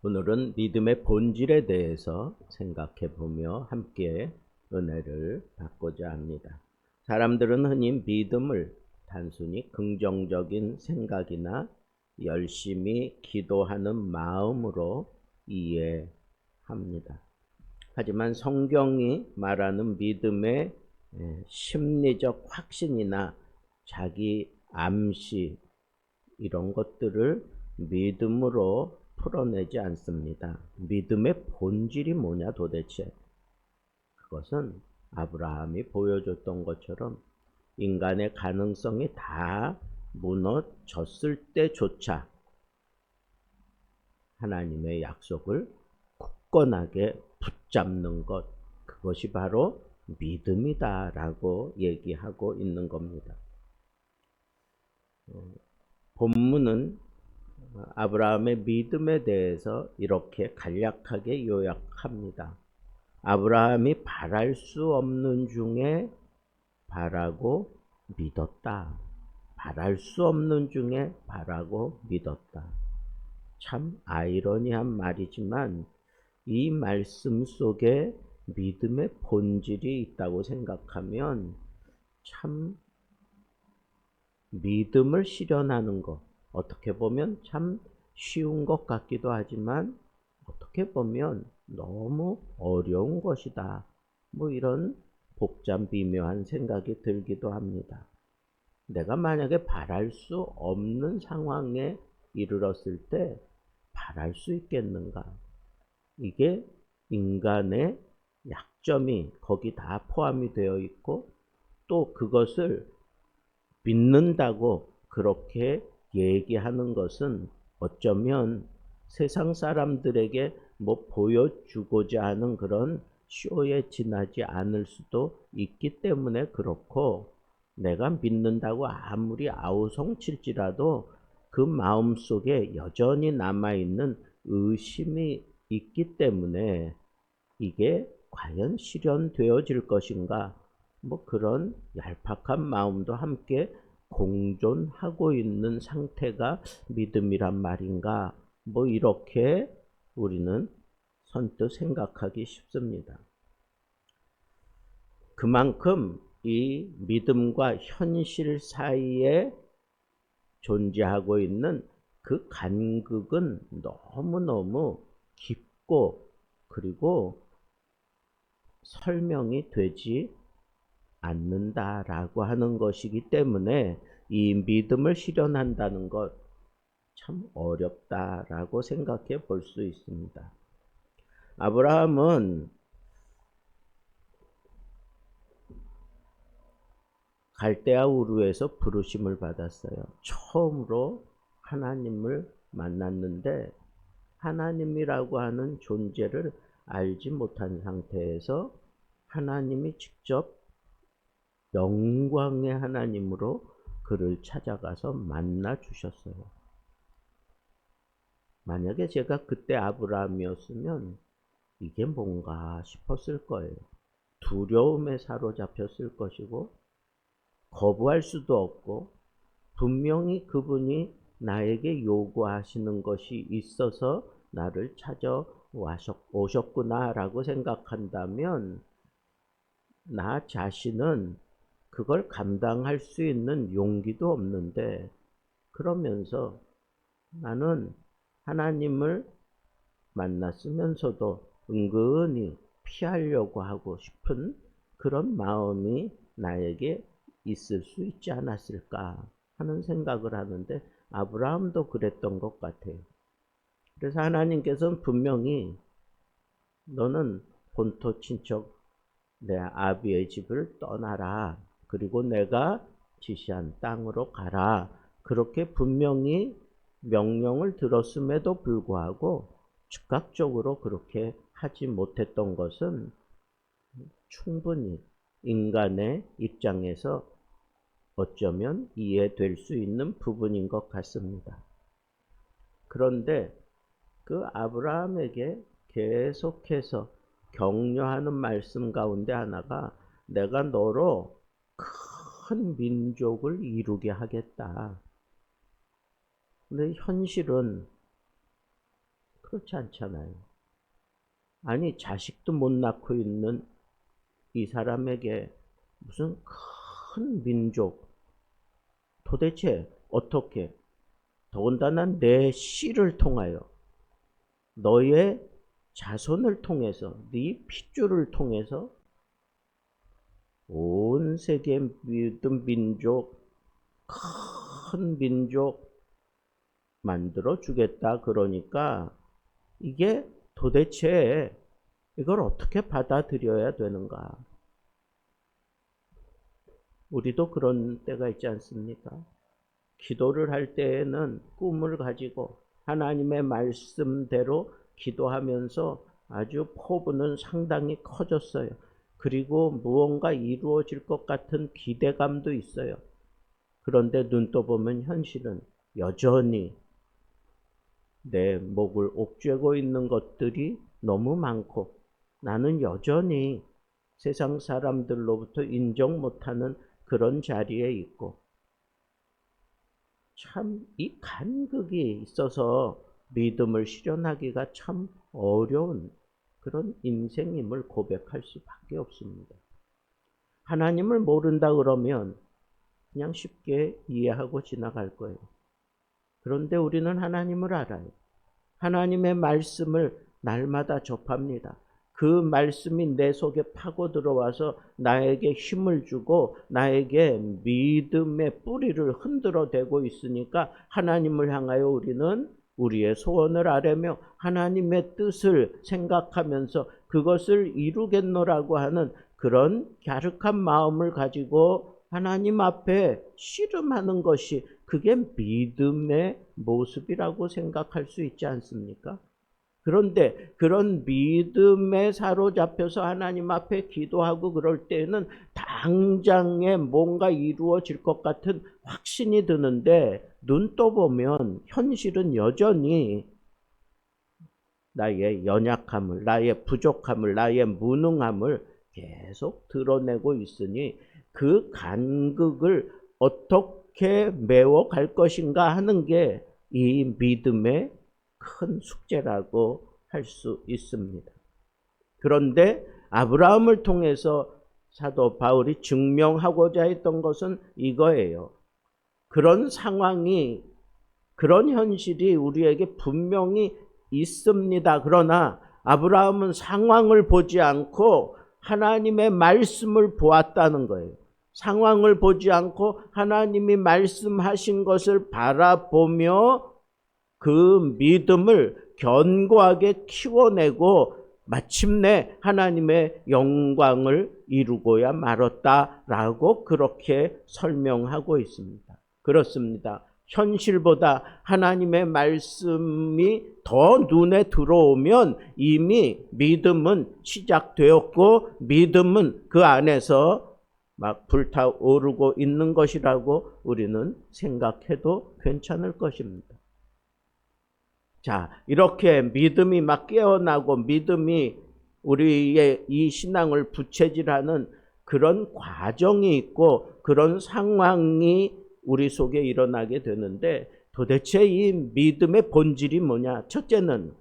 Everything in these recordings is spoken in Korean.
오늘은 믿음의 본질에 대해서 생각해 보며 함께 은혜를 받고자 합니다. 사람들은 흔히 믿음을 단순히 긍정적인 생각이나 열심히 기도하는 마음으로 이해합니다. 하지만 성경이 말하는 믿음의 심리적 확신이나 자기 암시 이런 것들을 믿음으로 풀어내지 않습니다. 믿음의 본질이 뭐냐 도대체? 그것은 아브라함이 보여줬던 것처럼 인간의 가능성이 다 무너졌을 때조차 하나님의 약속을 굳건하게 붙잡는 것, 그것이 바로 믿음이다라고 얘기하고 있는 겁니다. 본문은 아브라함의 믿음에 대해서 이렇게 간략하게 요약합니다. 아브라함이 바랄 수 없는 중에 바라고 믿었다. 바랄 수 없는 중에 바라고 믿었다. 참 아이러니한 말이지만 이 말씀 속에 믿음의 본질이 있다고 생각하면 참 믿음을 실현하는 것, 어떻게 보면 참 쉬운 것 같기도 하지만 어떻게 보면 너무 어려운 것이다. 이런 복잡 미묘한 생각이 들기도 합니다. 내가 만약에 바랄 수 없는 상황에 이르렀을 때 바랄 수 있겠는가? 이게 인간의 약점이 거기 다 포함이 되어 있고 또 그것을 믿는다고 그렇게 얘기하는 것은 어쩌면 세상 사람들에게 보여주고자 하는 그런 쇼에 지나지 않을 수도 있기 때문에 그렇고, 내가 믿는다고 아무리 아우성칠지라도 그 마음속에 여전히 남아있는 의심이 있기 때문에 이게 과연 실현되어질 것인가, 그런 얄팍한 마음도 함께 공존하고 있는 상태가 믿음이란 말인가, 이렇게 우리는 선뜻 생각하기 쉽습니다. 그만큼 이 믿음과 현실 사이에 존재하고 있는 그 간극은 너무너무 깊고 그리고 설명이 되지 않는다라고 하는 것이기 때문에 이 믿음을 실현한다는 것 참 어렵다라고 생각해 볼 수 있습니다. 아브라함은 갈대아 우르에서 부르심을 받았어요. 처음으로 하나님을 만났는데 하나님이라고 하는 존재를 알지 못한 상태에서 하나님이 직접 영광의 하나님으로 그를 찾아가서 만나 주셨어요. 만약에 제가 그때 아브라함이었으면 이게 뭔가 싶었을 거예요. 두려움에 사로잡혔을 것이고 거부할 수도 없고, 분명히 그분이 나에게 요구하시는 것이 있어서 나를 찾아오셨구나 라고 생각한다면 나 자신은 그걸 감당할 수 있는 용기도 없는데, 그러면서 나는 하나님을 만났으면서도 은근히 피하려고 하고 싶은 그런 마음이 나에게 있을 수 있지 않았을까 하는 생각을 하는데, 아브라함도 그랬던 것 같아요. 그래서 하나님께서는 분명히 너는 본토 친척 내 아비의 집을 떠나라, 그리고 내가 지시한 땅으로 가라, 그렇게 분명히 명령을 들었음에도 불구하고 즉각적으로 그렇게 하지 못했던 것은 충분히 인간의 입장에서 어쩌면 이해될 수 있는 부분인 것 같습니다. 그런데 그 아브라함에게 계속해서 격려하는 말씀 가운데 하나가 내가 너로 큰 민족을 이루게 하겠다. 근데 현실은 그렇지 않잖아요. 아니 자식도 못 낳고 있는 이 사람에게 무슨 큰 민족, 도대체 어떻게, 더군다나 내 씨를 통하여 너의 자손을 통해서 네 핏줄을 통해서 온 세계 모든 민족, 큰 민족 만들어 주겠다. 그러니까 이게 도대체 이걸 어떻게 받아들여야 되는가? 우리도 그런 때가 있지 않습니까? 기도를 할 때에는 꿈을 가지고 하나님의 말씀대로 기도하면서 아주 포부는 상당히 커졌어요. 그리고 무언가 이루어질 것 같은 기대감도 있어요. 그런데 눈 떠보면 현실은 여전히 내 목을 옥죄고 있는 것들이 너무 많고 나는 여전히 세상 사람들로부터 인정 못하는 그런 자리에 있고, 참 이 간극이 있어서 믿음을 실현하기가 참 어려운 그런 인생임을 고백할 수밖에 없습니다. 하나님을 모른다 그러면 그냥 쉽게 이해하고 지나갈 거예요. 그런데 우리는 하나님을 알아요. 하나님의 말씀을 날마다 접합니다. 그 말씀이 내 속에 파고 들어와서 나에게 힘을 주고 나에게 믿음의 뿌리를 흔들어 대고 있으니까 하나님을 향하여 우리는 우리의 소원을 아뢰며 하나님의 뜻을 생각하면서 그것을 이루겠노라고 하는 그런 갸륵한 마음을 가지고 하나님 앞에 씨름하는 것이 그게 믿음의 모습이라고 생각할 수 있지 않습니까? 그런데 그런 믿음에 사로잡혀서 하나님 앞에 기도하고 그럴 때에는 당장에 뭔가 이루어질 것 같은 확신이 드는데 눈 떠보면 현실은 여전히 나의 연약함을, 나의 부족함을, 나의 무능함을 계속 드러내고 있으니 그 간극을 어떻게 메워갈 것인가 하는 게 이 믿음의 큰 숙제라고 할 수 있습니다. 그런데 아브라함을 통해서 사도 바울이 증명하고자 했던 것은 이거예요. 그런 상황이, 그런 현실이 우리에게 분명히 있습니다. 그러나 아브라함은 상황을 보지 않고 하나님의 말씀을 보았다는 거예요. 상황을 보지 않고 하나님이 말씀하신 것을 바라보며 그 믿음을 견고하게 키워내고 마침내 하나님의 영광을 이루고야 말았다라고 그렇게 설명하고 있습니다. 그렇습니다. 현실보다 하나님의 말씀이 더 눈에 들어오면 이미 믿음은 시작되었고 믿음은 그 안에서 막 불타오르고 있는 것이라고 우리는 생각해도 괜찮을 것입니다. 자, 이렇게 믿음이 막 깨어나고 믿음이 우리의 이 신앙을 부채질하는 그런 과정이 있고 그런 상황이 우리 속에 일어나게 되는데 도대체 이 믿음의 본질이 뭐냐? 첫째는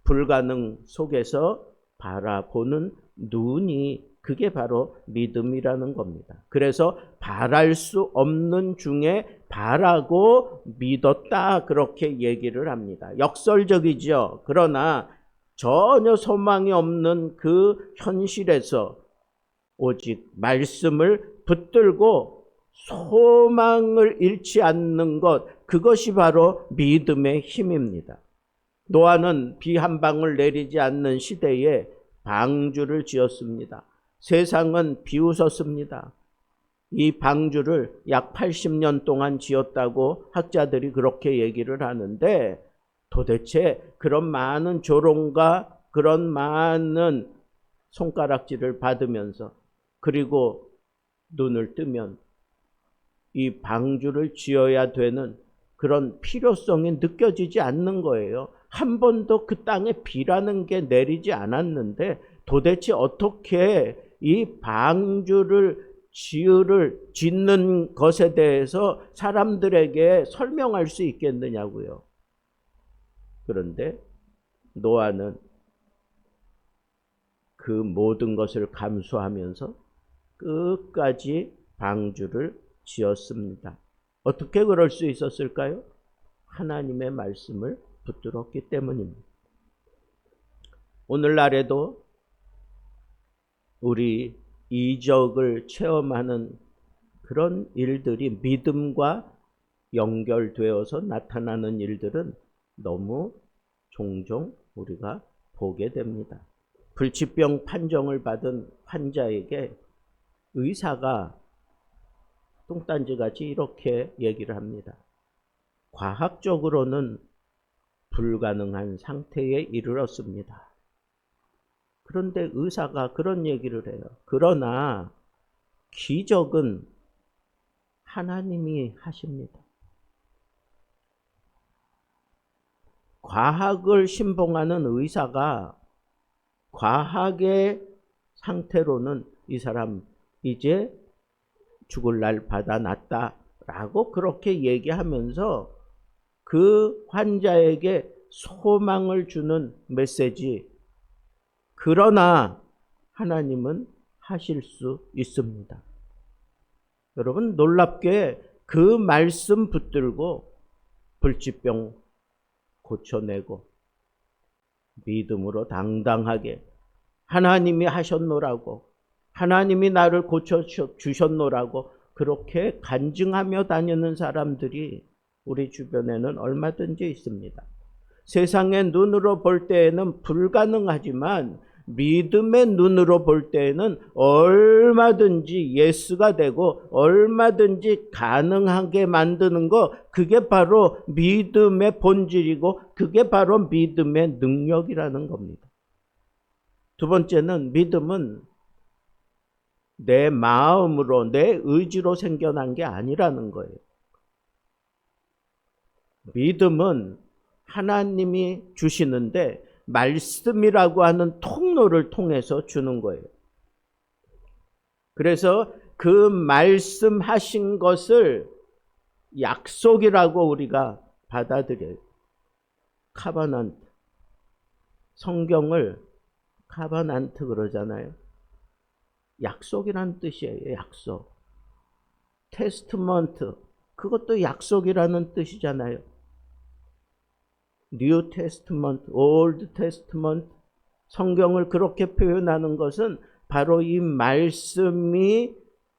불가능 속에서 바라보는 눈이, 그게 바로 믿음이라는 겁니다. 그래서 바랄 수 없는 중에 바라고 믿었다, 그렇게 얘기를 합니다. 역설적이죠. 그러나 전혀 소망이 없는 그 현실에서 오직 말씀을 붙들고 소망을 잃지 않는 것, 그것이 바로 믿음의 힘입니다. 노아는 비 한 방울 내리지 않는 시대에 방주를 지었습니다. 세상은 비웃었습니다. 이 방주를 약 80년 동안 지었다고 학자들이 그렇게 얘기를 하는데 도대체 그런 많은 조롱과 그런 많은 손가락질을 받으면서 그리고 눈을 뜨면 이 방주를 지어야 되는 그런 필요성이 느껴지지 않는 거예요. 한 번도 그 땅에 비라는 게 내리지 않았는데 도대체 어떻게 이 방주를 짓는 것에 대해서 사람들에게 설명할 수 있겠느냐고요. 그런데 노아는 그 모든 것을 감수하면서 끝까지 방주를 지었습니다. 어떻게 그럴 수 있었을까요? 하나님의 말씀을 붙들었기 때문입니다. 오늘날에도 우리 이적을 체험하는 그런 일들이 믿음과 연결되어서 나타나는 일들은 너무 종종 우리가 보게 됩니다. 불치병 판정을 받은 환자에게 의사가 뚱딴지같이 이렇게 얘기를 합니다. 과학적으로는 불가능한 상태에 이르렀습니다. 그런데 의사가 그런 얘기를 해요. 그러나 기적은 하나님이 하십니다. 과학을 신봉하는 의사가 과학의 상태로는 이 사람 이제 죽을 날 받아놨다라고 그렇게 얘기하면서 그 환자에게 소망을 주는 메시지. 그러나 하나님은 하실 수 있습니다. 여러분, 놀랍게 그 말씀 붙들고 불치병 고쳐내고 믿음으로 당당하게 하나님이 하셨노라고, 하나님이 나를 고쳐주셨노라고 그렇게 간증하며 다니는 사람들이 우리 주변에는 얼마든지 있습니다. 세상의 눈으로 볼 때에는 불가능하지만 믿음의 눈으로 볼 때에는 얼마든지 예스가 되고 얼마든지 가능하게 만드는 거, 그게 바로 믿음의 본질이고 그게 바로 믿음의 능력이라는 겁니다. 두 번째는 믿음은 내 마음으로 내 의지로 생겨난 게 아니라는 거예요. 믿음은 하나님이 주시는데 말씀이라고 하는 통로를 통해서 주는 거예요. 그래서 그 말씀하신 것을 약속이라고 우리가 받아들여요. 카바난트. 성경을 카바난트 그러잖아요. 약속이라는 뜻이에요. 약속. 테스트먼트. 그것도 약속이라는 뜻이잖아요. 뉴 테스트먼트, 올드 테스트먼트. 성경을 그렇게 표현하는 것은 바로 이 말씀이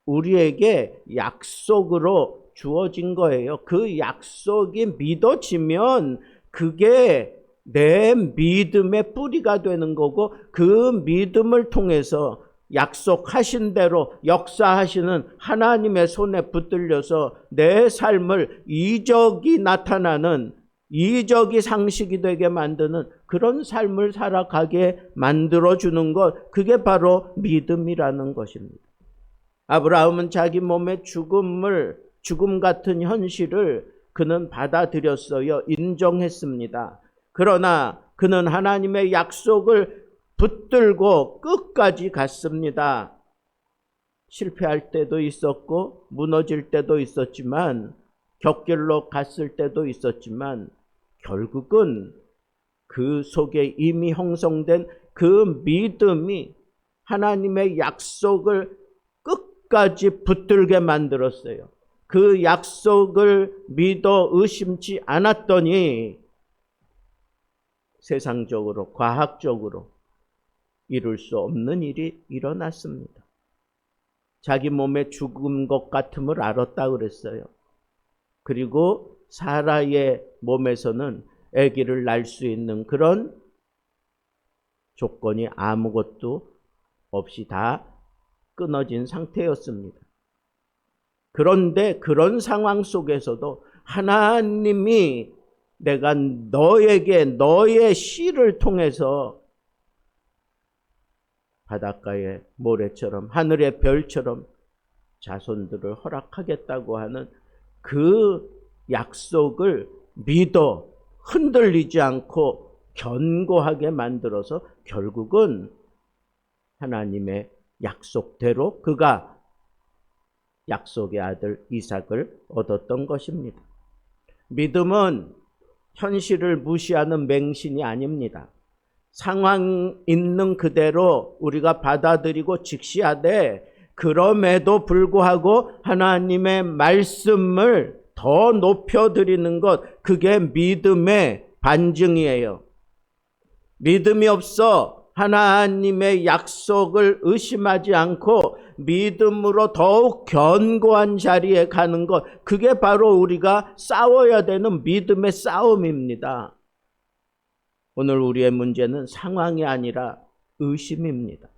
우리에게 약속으로 주어진 거예요. 그 약속이 믿어지면 그게 내 믿음의 뿌리가 되는 거고, 그 믿음을 통해서 약속하신 대로 역사하시는 하나님의 손에 붙들려서 내 삶을 이적이 나타나는, 이적이 상식이 되게 만드는 그런 삶을 살아가게 만들어주는 것, 그게 바로 믿음이라는 것입니다. 아브라함은 자기 몸의 죽음 같은 현실을 그는 받아들였어요. 인정했습니다. 그러나 그는 하나님의 약속을 붙들고 끝까지 갔습니다. 실패할 때도 있었고 무너질 때도 있었지만, 곁길로 갔을 때도 있었지만, 결국은 그 속에 이미 형성된 그 믿음이 하나님의 약속을 끝까지 붙들게 만들었어요. 그 약속을 믿어 의심치 않았더니 세상적으로, 과학적으로 이룰 수 없는 일이 일어났습니다. 자기 몸에 죽은 것 같음을 알았다 그랬어요. 그리고 사라의 몸에서는 아기를 낳을 수 있는 그런 조건이 아무것도 없이 다 끊어진 상태였습니다. 그런데 그런 상황 속에서도 하나님이 내가 너에게 너의 씨를 통해서 바닷가의 모래처럼 하늘의 별처럼 자손들을 허락하겠다고 하는 그 약속을 믿어 흔들리지 않고 견고하게 만들어서 결국은 하나님의 약속대로 그가 약속의 아들 이삭을 얻었던 것입니다. 믿음은 현실을 무시하는 맹신이 아닙니다. 상황 있는 그대로 우리가 받아들이고 직시하되, 그럼에도 불구하고 하나님의 말씀을 더 높여드리는 것, 그게 믿음의 반증이에요. 믿음이 없어 하나님의 약속을 의심하지 않고 믿음으로 더욱 견고한 자리에 가는 것, 그게 바로 우리가 싸워야 되는 믿음의 싸움입니다. 오늘 우리의 문제는 상황이 아니라 의심입니다.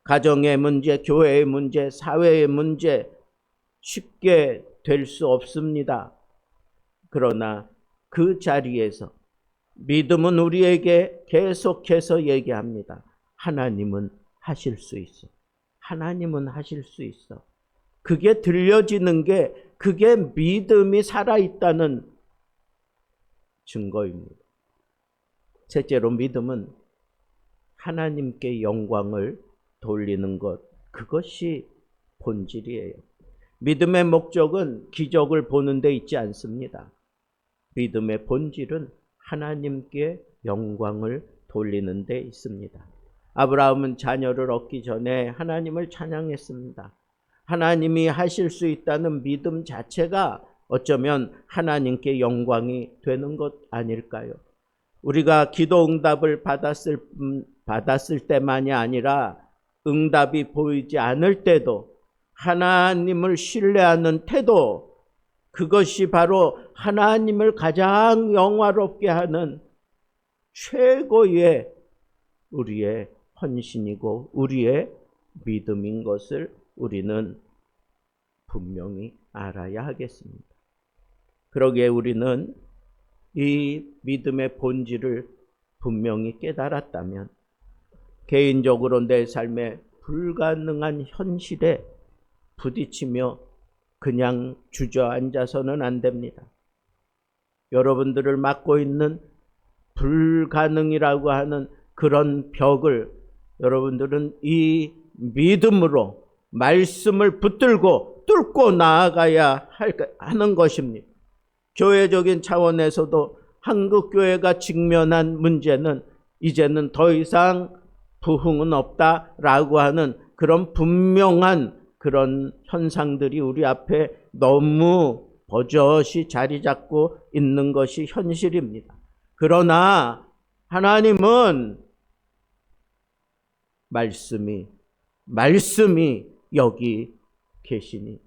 가정의 문제, 교회의 문제, 사회의 문제 쉽게 될 수 없습니다. 그러나 그 자리에서 믿음은 우리에게 계속해서 얘기합니다. 하나님은 하실 수 있어. 하나님은 하실 수 있어. 그게 들려지는 게, 그게 믿음이 살아있다는 증거입니다. 셋째로, 믿음은 하나님께 영광을 돌리는 것, 그것이 본질이에요. 믿음의 목적은 기적을 보는 데 있지 않습니다. 믿음의 본질은 하나님께 영광을 돌리는 데 있습니다. 아브라함은 자녀를 얻기 전에 하나님을 찬양했습니다. 하나님이 하실 수 있다는 믿음 자체가 어쩌면 하나님께 영광이 되는 것 아닐까요? 우리가 기도 응답을 받았을 때만이 아니라 응답이 보이지 않을 때도 하나님을 신뢰하는 태도, 그것이 바로 하나님을 가장 영화롭게 하는 최고의 우리의 헌신이고 우리의 믿음인 것을 우리는 분명히 알아야 하겠습니다. 그러기에 우리는 이 믿음의 본질을 분명히 깨달았다면 개인적으로 내 삶에 불가능한 현실에 부딪히며 그냥 주저앉아서는 안 됩니다. 여러분들을 맡고 있는 불가능이라고 하는 그런 벽을 여러분들은 이 믿음으로 말씀을 붙들고 뚫고 나아가야 하는 것입니다. 교회적인 차원에서도 한국교회가 직면한 문제는 이제는 더 이상 부흥은 없다라고 하는 그런 분명한 그런 현상들이 우리 앞에 너무 버젓이 자리 잡고 있는 것이 현실입니다. 그러나 하나님은 말씀이 여기 계시니,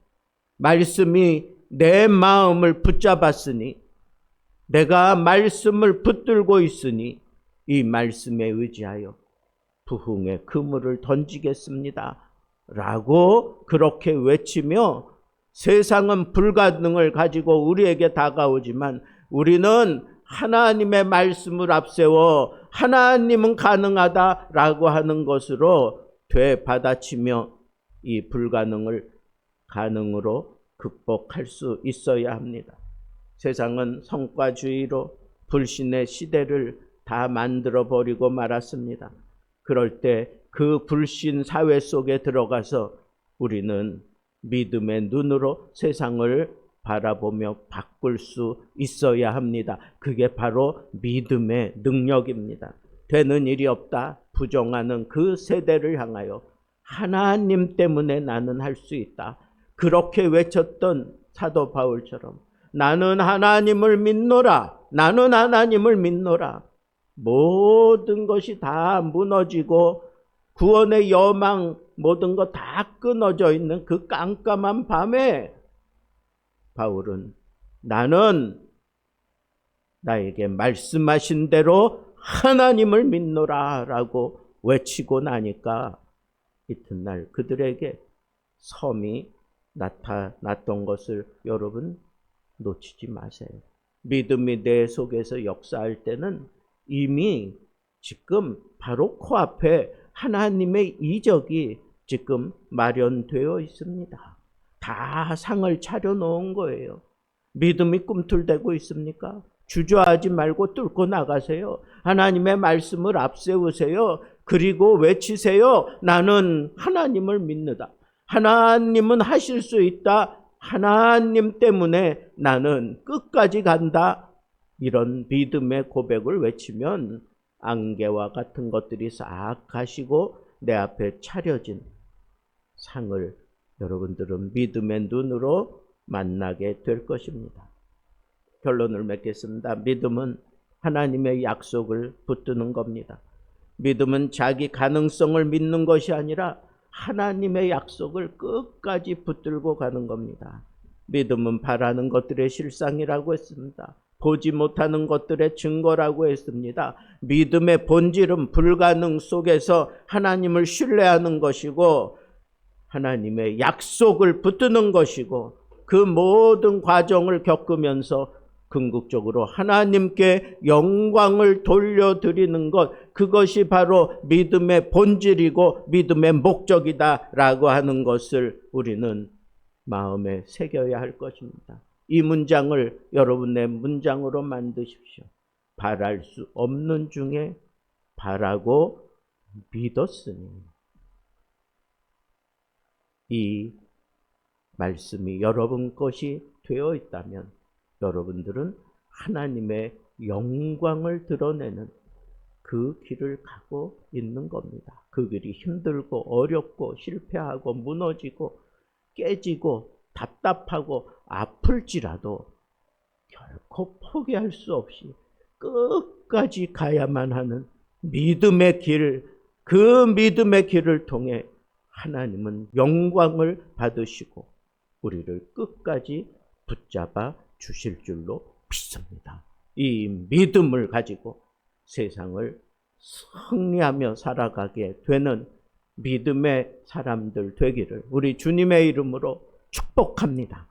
말씀이 내 마음을 붙잡았으니, 내가 말씀을 붙들고 있으니 이 말씀에 의지하여 부흥의 그물을 던지겠습니다 라고 그렇게 외치며, 세상은 불가능을 가지고 우리에게 다가오지만 우리는 하나님의 말씀을 앞세워 하나님은 가능하다라고 하는 것으로 되받아치며 이 불가능을 가능으로 극복할 수 있어야 합니다. 세상은 성과주의로 불신의 시대를 다 만들어버리고 말았습니다. 그럴 때 그 불신 사회 속에 들어가서 우리는 믿음의 눈으로 세상을 바라보며 바꿀 수 있어야 합니다. 그게 바로 믿음의 능력입니다. 되는 일이 없다 부정하는 그 세대를 향하여 하나님 때문에 나는 할 수 있다, 그렇게 외쳤던 사도 바울처럼 나는 하나님을 믿노라, 나는 하나님을 믿노라. 모든 것이 다 무너지고 구원의 여망 모든 것 다 끊어져 있는 그 깜깜한 밤에 바울은 나는 나에게 말씀하신 대로 하나님을 믿노라 라고 외치고 나니까 이튿날 그들에게 섬이 나타났던 것을 여러분 놓치지 마세요. 믿음이 내 속에서 역사할 때는 이미 지금 바로 코앞에 하나님의 이적이 지금 마련되어 있습니다. 다 상을 차려놓은 거예요. 믿음이 꿈틀대고 있습니까? 주저하지 말고 뚫고 나가세요. 하나님의 말씀을 앞세우세요. 그리고 외치세요. 나는 하나님을 믿는다. 하나님은 하실 수 있다. 하나님 때문에 나는 끝까지 간다. 이런 믿음의 고백을 외치면 안개와 같은 것들이 싹 가시고 내 앞에 차려진 상을 여러분들은 믿음의 눈으로 만나게 될 것입니다. 결론을 맺겠습니다. 믿음은 하나님의 약속을 붙드는 겁니다. 믿음은 자기 가능성을 믿는 것이 아니라 하나님의 약속을 끝까지 붙들고 가는 겁니다. 믿음은 바라는 것들의 실상이라고 했습니다. 보지 못하는 것들의 증거라고 했습니다. 믿음의 본질은 불가능 속에서 하나님을 신뢰하는 것이고 하나님의 약속을 붙드는 것이고 그 모든 과정을 겪으면서 궁극적으로 하나님께 영광을 돌려드리는 것, 그것이 바로 믿음의 본질이고 믿음의 목적이다라고 하는 것을 우리는 마음에 새겨야 할 것입니다. 이 문장을 여러분의 문장으로 만드십시오. 바랄 수 없는 중에 바라고 믿었으니. 이 말씀이 여러분 것이 되어 있다면 여러분들은 하나님의 영광을 드러내는 그 길을 가고 있는 겁니다. 그 길이 힘들고 어렵고 실패하고 무너지고 깨지고 답답하고 아플지라도 결코 포기할 수 없이 끝까지 가야만 하는 믿음의 길, 그 믿음의 길을 통해 하나님은 영광을 받으시고 우리를 끝까지 붙잡아 주실 줄로 믿습니다. 이 믿음을 가지고 세상을 승리하며 살아가게 되는 믿음의 사람들 되기를 우리 주님의 이름으로 축복합니다.